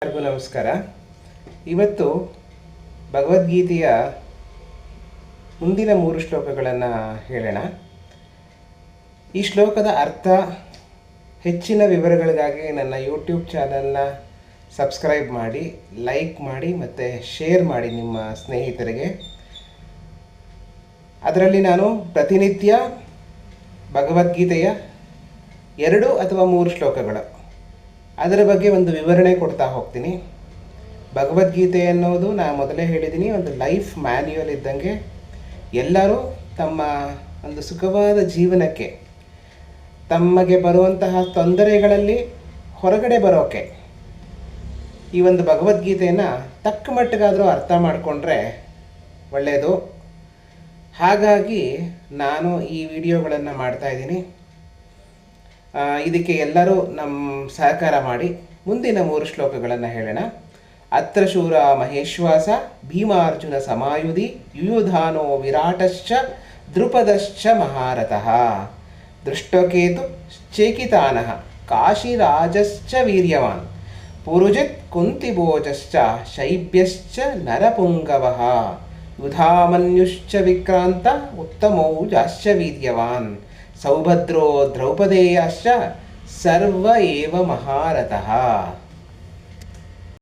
ಎಲ್ಲರಿಗೂ ನಮಸ್ಕಾರ. ಇವತ್ತು ಭಗವದ್ಗೀತೆಯ ಮುಂದಿನ 3 ಶ್ಲೋಕಗಳನ್ನು ಹೇಳೋಣ. ಈ ಶ್ಲೋಕದ ಅರ್ಥ, ಹೆಚ್ಚಿನ ವಿವರಗಳಿಗಾಗಿ ನನ್ನ ಯೂಟ್ಯೂಬ್ ಚಾನಲ್ನ ಸಬ್ಸ್ಕ್ರೈಬ್ ಮಾಡಿ, ಲೈಕ್ ಮಾಡಿ ಮತ್ತು ಶೇರ್ ಮಾಡಿ ನಿಮ್ಮ ಸ್ನೇಹಿತರಿಗೆ. ಅದರಲ್ಲಿ ನಾನು ಪ್ರತಿನಿತ್ಯ ಭಗವದ್ಗೀತೆಯ 2 ಅಥವಾ 3 ಶ್ಲೋಕಗಳು ಅದರ ಬಗ್ಗೆ ಒಂದು ವಿವರಣೆ ಕೊಡ್ತಾ ಹೋಗ್ತೀನಿ. ಭಗವದ್ಗೀತೆ ಅನ್ನೋದು ನಾನು ಮೊದಲೇ ಹೇಳಿದ್ದೀನಿ, ಒಂದು ಲೈಫ್ ಮ್ಯಾನ್ಯುಯಲ್ ಇದ್ದಂಗೆ. ಎಲ್ಲರೂ ತಮ್ಮ ಒಂದು ಸುಖವಾದ ಜೀವನಕ್ಕೆ, ತಮಗೆ ಬರುವಂತಹ ತೊಂದರೆಗಳಲ್ಲಿ ಹೊರಗಡೆ ಬರೋಕ್ಕೆ ಈ ಒಂದು ಭಗವದ್ಗೀತೆಯನ್ನು ತಕ್ಕ ಮಟ್ಟಿಗಾದರೂ ಅರ್ಥ ಮಾಡಿಕೊಂಡ್ರೆ ಒಳ್ಳೆಯದು. ಹಾಗಾಗಿ ನಾನು ಈ ವಿಡಿಯೋಗಳನ್ನು ಮಾಡ್ತಾಯಿದ್ದೀನಿ. ಇದಕ್ಕೆ ಎಲ್ಲರೂ ನಮ್ಮ ಸಹಕಾರ ಮಾಡಿ ಮುಂದಿನ 3 ಶ್ಲೋಕಗಳನ್ನು ಹೇಳೋಣ. ಅತ್ರ ಶೂರ ಮಹೇಶ್ವಾಸ ಭೀಮಾರ್ಜುನ ಸಮಾಯುಧಿ ಯುಯುಧಾನೋ ವಿರಾಟಶ್ಚ ದ್ರುಪದಶ್ಚ ಮಹಾರಥಃ ದೃಷ್ಟಕೇತು ಚೇಕಿತಾನಃ ಕಾಶಿರಾಜಶ್ಚ ವೀರ್ಯವಾನ್ ಪುರುಜಿತ್ ಕುಂತಿಭೋಜಶ್ಚ ಶೈಬ್ಯಶ್ಚ ನರಪುಂಗವಃ ಯುಧಾಮನ್ಯುಶ್ಚ ವಿಕ್ರಾಂತ ಉತ್ತಮೌಜಾಶ್ಚ ವೀರ್ಯವಾನ್ ಸೌಭದ್ರೋ ದ್ರೌಪದೇಯಶ್ಚ ಸರ್ವ ಏವ ಮಹಾರಥಃ.